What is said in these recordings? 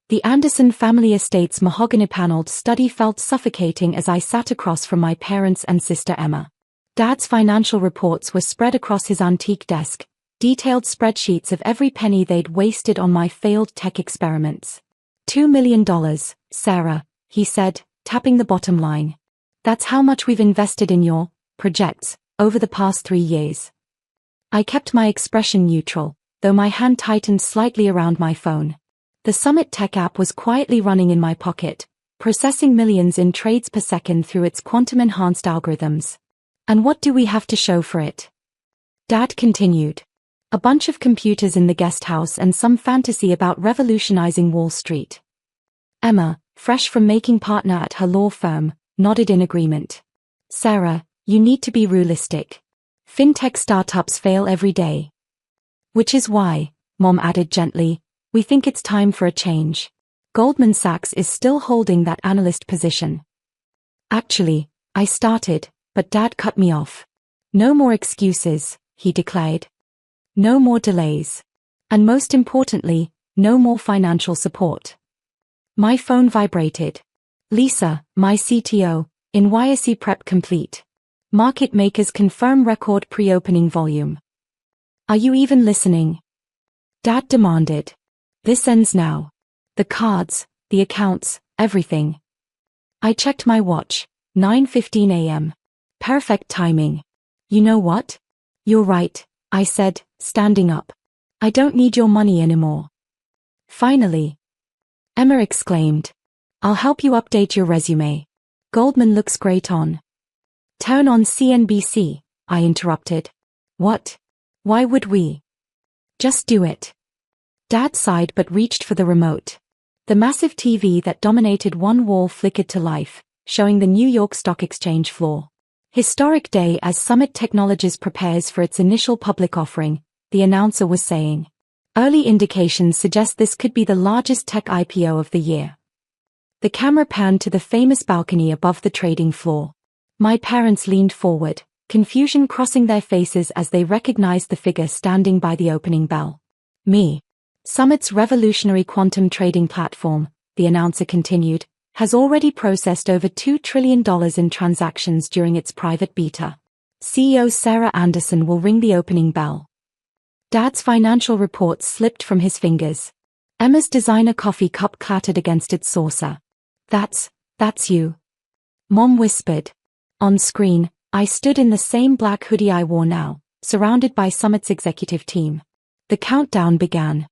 The Anderson family estate's mahogany-paneled study felt suffocating as I sat across from my parents and sister Emma. Dad's financial reports were spread across his antique desk, detailed spreadsheets of every penny they'd wasted on my failed tech experiments. $2 million, Sarah, he said, tapping the bottom line. That's how much we've invested in your projects over the past 3 years. I kept my expression neutral, though my hand tightened slightly around my phone. The Summit Tech app was quietly running in my pocket, processing millions in trades per second through its quantum-enhanced algorithms. And what do we have to show for it? Dad continued. A bunch of computers in the guest house and some fantasy about revolutionizing Wall Street. Emma, fresh from making partner at her law firm, nodded in agreement. Sarah, you need to be realistic. Fintech startups fail every day. Which is why, Mom added gently, we think it's time for a change. Goldman Sachs is still holding that analyst position. Actually, I started, but Dad cut me off. No more excuses, he declared. No more delays. And most importantly, no more financial support. My phone vibrated. Lisa, my CTO, NYSE prep complete. Market makers confirm record pre-opening volume. Are you even listening? Dad demanded. This ends now. The cards, the accounts, everything. I checked my watch, 9:15 a.m. Perfect timing. You know what? You're right, I said, standing up. I don't need your money anymore. Finally. Emma exclaimed. I'll help you update your resume. Goldman looks great on. Turn on CNBC, I interrupted. What? Why would we? Just do it. Dad sighed but reached for the remote. The massive TV that dominated one wall flickered to life, showing the New York Stock Exchange floor. Historic day as Summit Technologies prepares for its initial public offering, the announcer was saying. Early indications suggest this could be the largest tech IPO of the year. The camera panned to the famous balcony above the trading floor. My parents leaned forward, confusion crossing their faces as they recognized the figure standing by the opening bell. Me. Summit's revolutionary quantum trading platform, the announcer continued, has already processed over $2 trillion in transactions during its private beta. CEO Sarah Anderson will ring the opening bell. Dad's financial report slipped from his fingers. Emma's designer coffee cup clattered against its saucer. That's you. Mom whispered. On screen, I stood in the same black hoodie I wore now, surrounded by Summit's executive team. The countdown began.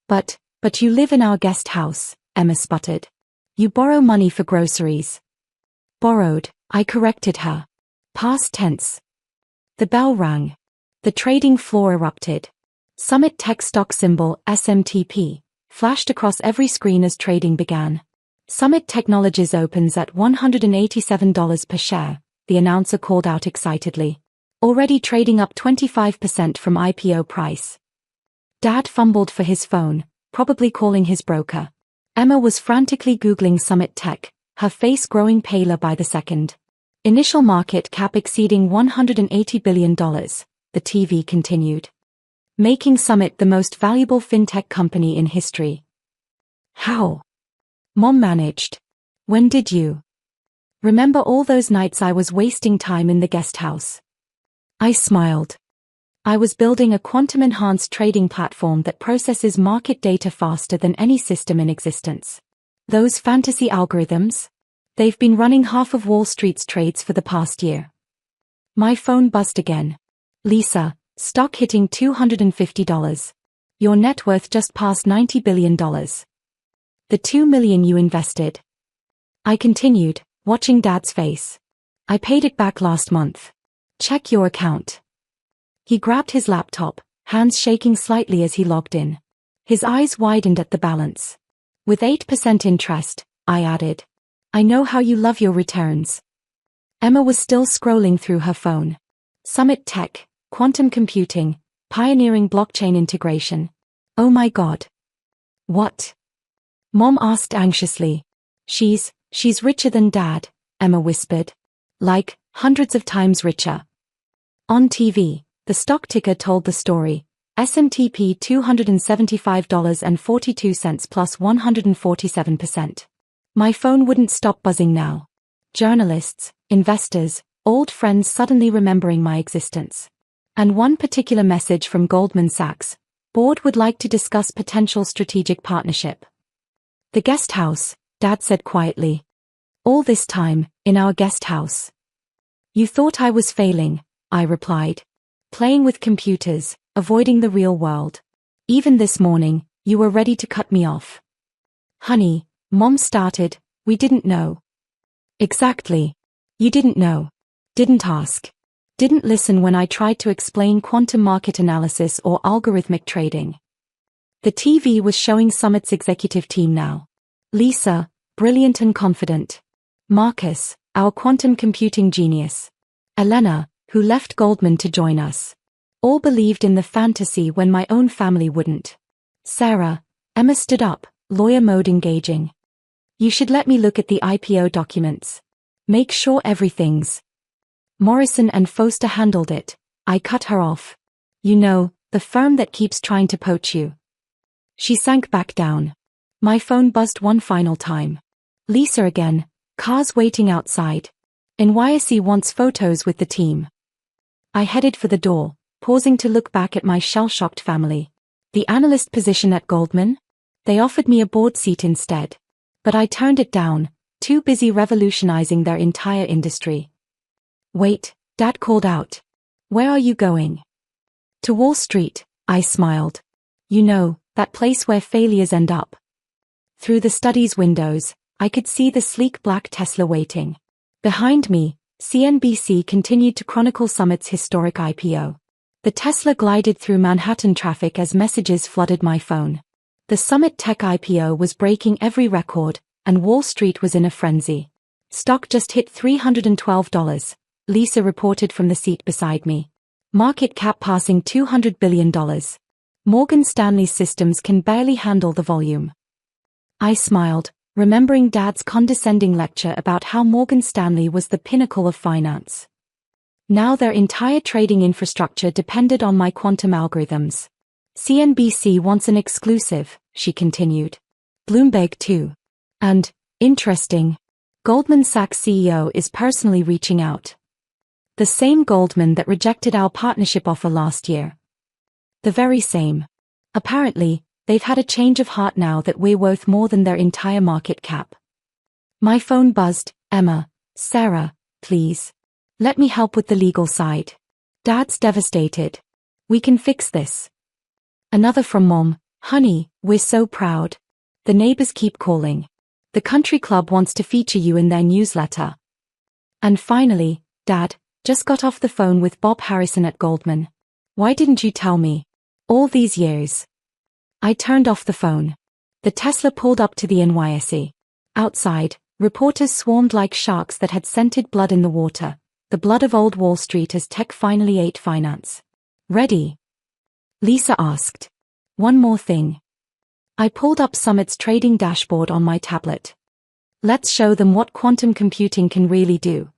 But you live in our guest house, Emma sputtered. You borrow money for groceries. Borrowed, I corrected her. Past tense. The bell rang. The trading floor erupted. Summit Tech stock symbol, SMTP, flashed across every screen as trading began. Summit Technologies opens at $187 per share, the announcer called out excitedly. Already trading up 25% from IPO price. Dad fumbled for his phone, probably calling his broker. Emma was frantically Googling Summit Tech, her face growing paler by the second. Initial market cap exceeding $180 billion, the TV continued. Making Summit the most valuable fintech company in history. How? Mom managed. When did you? Remember all those nights I was wasting time in the guest house? I smiled. I was building a quantum-enhanced trading platform that processes market data faster than any system in existence. Those fantasy algorithms? They've been running half of Wall Street's trades for the past year. My phone buzzed again. Lisa, stock hitting $250. Your net worth just passed $90 billion. The $2 million you invested. I continued, watching Dad's face. I paid it back last month. Check your account. He grabbed his laptop, hands shaking slightly as he logged in. His eyes widened at the balance. With 8% interest, I added. I know how you love your returns. Emma was still scrolling through her phone. Summit Tech, quantum computing, pioneering blockchain integration. Oh my God. What? Mom asked anxiously. She's richer than Dad, Emma whispered. Like, hundreds of times richer. On TV, the stock ticker told the story. S&P $275.42 plus 147%. My phone wouldn't stop buzzing now. Journalists, investors, old friends suddenly remembering my existence. And one particular message from Goldman Sachs. Board would like to discuss potential strategic partnership. The guest house, Dad said quietly. All this time, in our guest house. You thought I was failing, I replied. Playing with computers, avoiding the real world. Even this morning, you were ready to cut me off. Honey, Mom started, we didn't know. Exactly. You didn't know. Didn't ask. Didn't listen when I tried to explain quantum market analysis or algorithmic trading. The TV was showing Summit's executive team now. Lisa, brilliant and confident. Marcus, our quantum computing genius. Elena, who left Goldman to join us. All believed in the fantasy when my own family wouldn't. Sarah, Emma stood up, lawyer mode engaging. You should let me look at the IPO documents. Make sure everything's. Morrison and Foster handled it. I cut her off. You know, the firm that keeps trying to poach you. She sank back down. My phone buzzed one final time. Lisa again, cars waiting outside. NYSE wants photos with the team. I headed for the door, pausing to look back at my shell-shocked family. The analyst position at Goldman? They offered me a board seat instead. But I turned it down, too busy revolutionizing their entire industry. Wait, Dad called out. Where are you going? To Wall Street, I smiled. You know, that place where failures end up. Through the study's windows, I could see the sleek black Tesla waiting. Behind me, CNBC continued to chronicle Summit's historic IPO. The Tesla glided through Manhattan traffic as messages flooded my phone. The Summit Tech IPO was breaking every record, and Wall Street was in a frenzy. Stock just hit $312, Lisa reported from the seat beside me. Market cap passing $200 billion. Morgan Stanley's systems can barely handle the volume. I smiled, remembering Dad's condescending lecture about how Morgan Stanley was the pinnacle of finance. Now their entire trading infrastructure depended on my quantum algorithms. CNBC wants an exclusive, she continued. Bloomberg too. And, interesting, Goldman Sachs CEO is personally reaching out. The same Goldman that rejected our partnership offer last year. The very same. Apparently, they've had a change of heart now that we're worth more than their entire market cap. My phone buzzed. Emma, Sarah, please. Let me help with the legal side. Dad's devastated. We can fix this. Another from Mom. Honey, we're so proud. The neighbors keep calling. The country club wants to feature you in their newsletter. And finally, Dad, just got off the phone with Bob Harrison at Goldman. Why didn't you tell me? All these years. I turned off the phone. The Tesla pulled up to the NYSE. Outside, reporters swarmed like sharks that had scented blood in the water, the blood of old Wall Street as tech finally ate finance. Ready? Lisa asked. One more thing. I pulled up Summit's trading dashboard on my tablet. Let's show them what quantum computing can really do.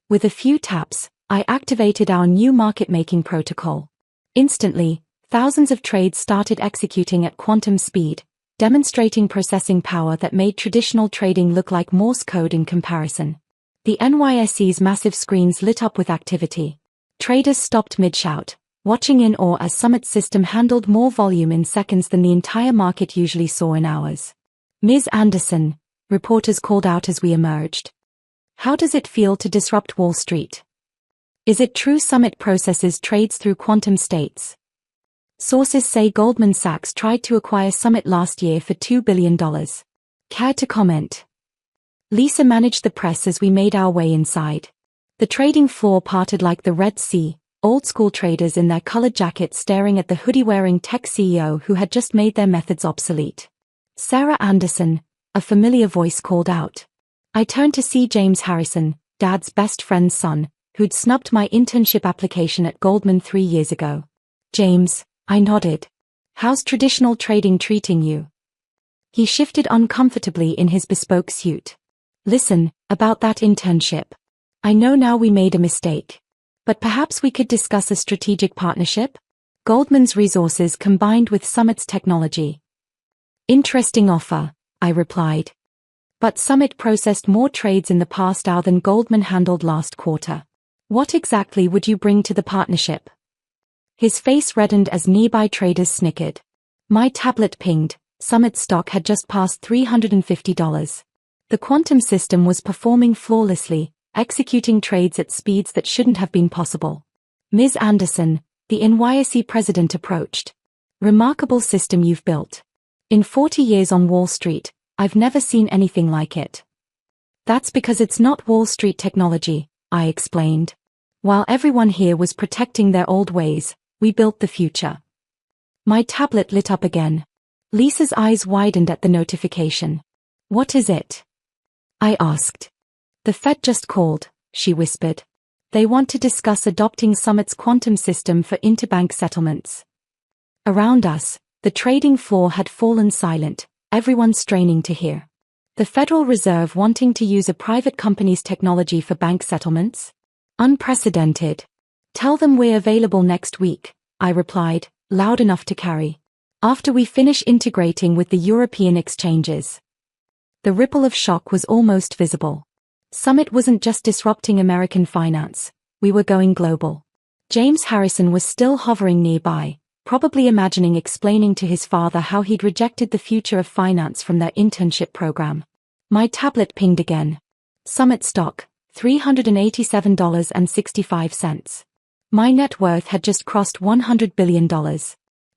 With a few taps, I activated our new market-making protocol. Instantly, thousands of trades started executing at quantum speed, demonstrating processing power that made traditional trading look like Morse code in comparison. The NYSE's massive screens lit up with activity. Traders stopped mid-shout, watching in awe as Summit's system handled more volume in seconds than the entire market usually saw in hours. Ms. Anderson, reporters called out as we emerged. How does it feel to disrupt Wall Street? Is it true Summit processes trades through quantum states? Sources say Goldman Sachs tried to acquire Summit last year for $2 billion. Care to comment? Lisa managed the press as we made our way inside. The trading floor parted like the Red Sea, old-school traders in their colored jackets staring at the hoodie-wearing tech CEO who had just made their methods obsolete. Sarah Anderson, a familiar voice called out. I turned to see James Harrison, Dad's best friend's son, who'd snubbed my internship application at Goldman 3 years ago. James, I nodded. How's traditional trading treating you? He shifted uncomfortably in his bespoke suit. Listen, about that internship. I know now we made a mistake. But perhaps we could discuss a strategic partnership? Goldman's resources combined with Summit's technology. Interesting offer, I replied. But Summit processed more trades in the past hour than Goldman handled last quarter. What exactly would you bring to the partnership? His face reddened as nearby traders snickered. My tablet pinged. Summit stock had just passed $350. The quantum system was performing flawlessly, executing trades at speeds that shouldn't have been possible. Ms. Anderson, the NYSE president approached. Remarkable system you've built. In 40 years on Wall Street, I've never seen anything like it. That's because it's not Wall Street technology, I explained. While everyone here was protecting their old ways, we built the future. My tablet lit up again. Lisa's eyes widened at the notification. What is it? I asked. The Fed just called, she whispered. They want to discuss adopting Summit's quantum system for interbank settlements. Around us, the trading floor had fallen silent, everyone straining to hear. The Federal Reserve wanting to use a private company's technology for bank settlements? Unprecedented. Tell them we're available next week, I replied, loud enough to carry. After we finish integrating with the European exchanges. The ripple of shock was almost visible. Summit wasn't just disrupting American finance, we were going global. James Harrison was still hovering nearby, probably imagining explaining to his father how he'd rejected the future of finance from their internship program. My tablet pinged again. Summit stock, $387.65. My net worth had just crossed $100 billion.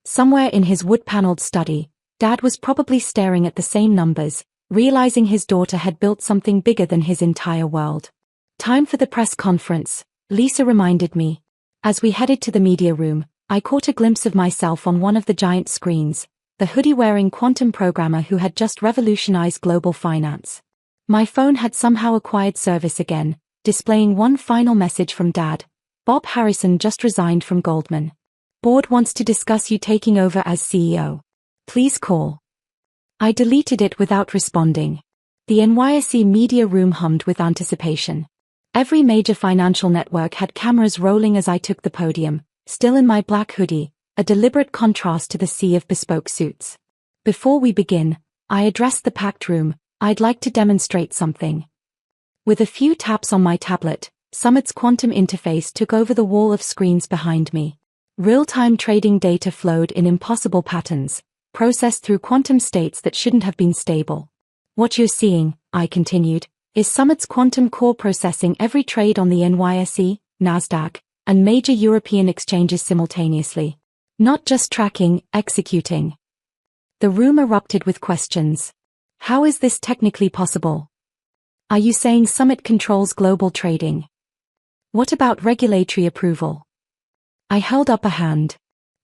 Somewhere in his wood-paneled study, Dad was probably staring at the same numbers, realizing his daughter had built something bigger than his entire world. Time for the press conference, Lisa reminded me. As we headed to the media room, I caught a glimpse of myself on one of the giant screens, the hoodie-wearing quantum programmer who had just revolutionized global finance. My phone had somehow acquired service again, displaying one final message from Dad. Bob Harrison just resigned from Goldman. Board wants to discuss you taking over as CEO. Please call. I deleted it without responding. The NYSE media room hummed with anticipation. Every major financial network had cameras rolling as I took the podium, still in my black hoodie, a deliberate contrast to the sea of bespoke suits. Before we begin, I addressed the packed room. I'd like to demonstrate something. With a few taps on my tablet, Summit's quantum interface took over the wall of screens behind me. Real-time trading data flowed in impossible patterns, processed through quantum states that shouldn't have been stable. What you're seeing, I continued, is Summit's quantum core processing every trade on the NYSE, NASDAQ, and major European exchanges simultaneously. Not just tracking, executing. The room erupted with questions. How is this technically possible? Are you saying Summit controls global trading? What about regulatory approval? I held up a hand.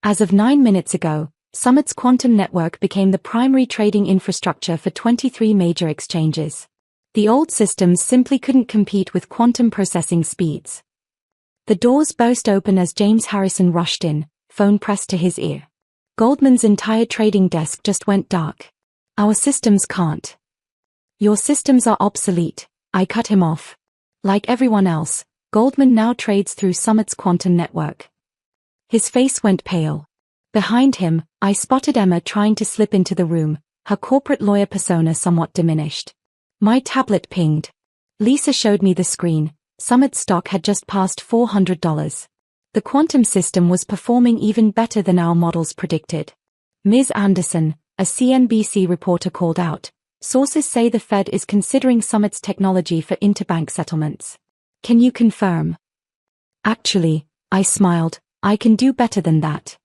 As of 9 minutes ago, Summit's quantum network became the primary trading infrastructure for 23 major exchanges. The old systems simply couldn't compete with quantum processing speeds. The doors burst open as James Harrison rushed in, phone pressed to his ear. Goldman's entire trading desk just went dark. Our systems can't. Your systems are obsolete, I cut him off. Like everyone else, Goldman now trades through Summit's quantum network. His face went pale. Behind him, I spotted Emma trying to slip into the room, her corporate lawyer persona somewhat diminished. My tablet pinged. Lisa showed me the screen. Summit stock had just passed $400. The quantum system was performing even better than our models predicted. Ms. Anderson, a CNBC reporter called out, sources say the Fed is considering Summit's technology for interbank settlements. Can you confirm? Actually, I smiled, I can do better than that.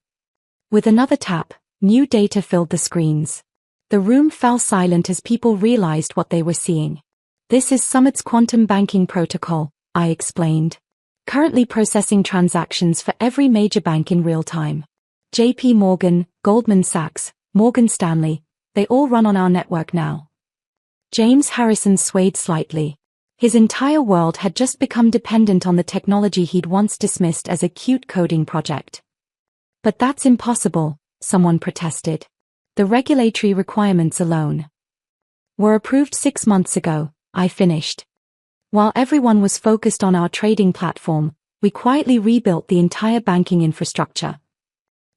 With another tap, new data filled the screens. The room fell silent as people realized what they were seeing. This is Summit's quantum banking protocol, I explained. Currently processing transactions for every major bank in real time. JP Morgan, Goldman Sachs, Morgan Stanley, they all run on our network now. James Harrison swayed slightly. His entire world had just become dependent on the technology he'd once dismissed as a cute coding project. But that's impossible, someone protested. The regulatory requirements alone were approved 6 months ago, I finished. While everyone was focused on our trading platform, we quietly rebuilt the entire banking infrastructure.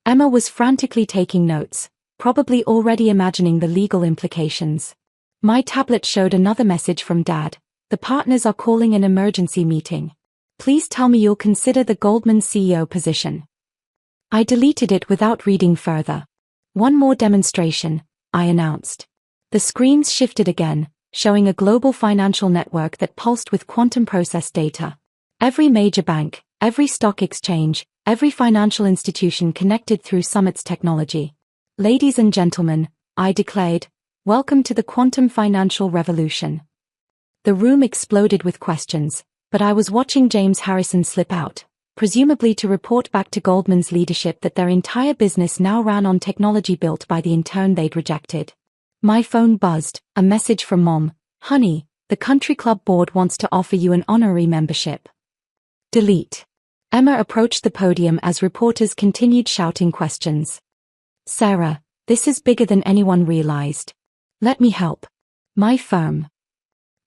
Emma was frantically taking notes, probably already imagining the legal implications. My tablet showed another message from Dad. The partners are calling an emergency meeting. Please tell me you'll consider the Goldman CEO position. I deleted it without reading further. One more demonstration, I announced. The screens shifted again, showing a global financial network that pulsed with quantum processed data. Every major bank, every stock exchange, every financial institution connected through Summit's technology. Ladies and gentlemen, I declared, welcome to the quantum financial revolution. The room exploded with questions, but I was watching James Harrison slip out, presumably to report back to Goldman's leadership that their entire business now ran on technology built by the intern they'd rejected. My phone buzzed, a message from Mom. Honey, the country club board wants to offer you an honorary membership. Delete. Emma approached the podium as reporters continued shouting questions. Sarah, this is bigger than anyone realized. Let me help. My firm.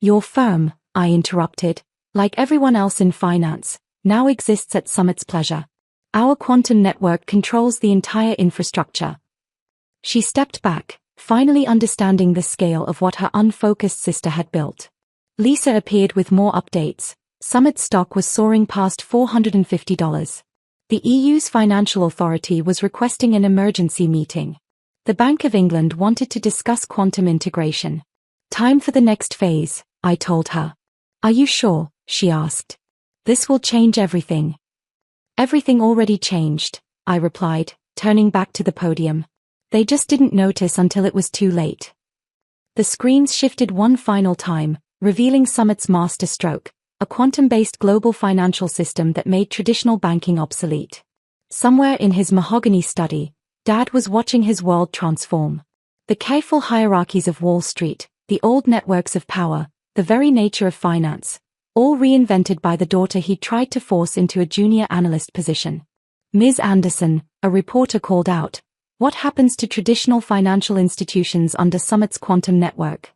Your firm, I interrupted, like everyone else in finance, now exists at Summit's pleasure. Our quantum network controls the entire infrastructure. She stepped back, finally understanding the scale of what her unfocused sister had built. Lisa appeared with more updates. Summit stock was soaring past $450. The EU's financial authority was requesting an emergency meeting. The Bank of England wanted to discuss quantum integration. Time for the next phase, I told her. Are you sure? She asked. This will change everything. Everything already changed, I replied, turning back to the podium. They just didn't notice until it was too late. The screens shifted one final time, revealing Summit's master stroke, a quantum-based global financial system that made traditional banking obsolete. Somewhere in his mahogany study, Dad was watching his world transform. The careful hierarchies of Wall Street, the old networks of power, the very nature of finance, all reinvented by the daughter he tried to force into a junior analyst position. Ms. Anderson, a reporter called out, what happens to traditional financial institutions under Summit's quantum network?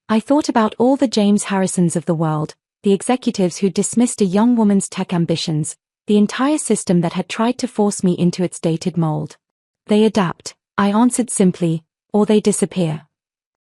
I thought about all the James Harrisons of the world, the executives who dismissed a young woman's tech ambitions, the entire system that had tried to force me into its dated mold. They adapt, I answered simply, or they disappear.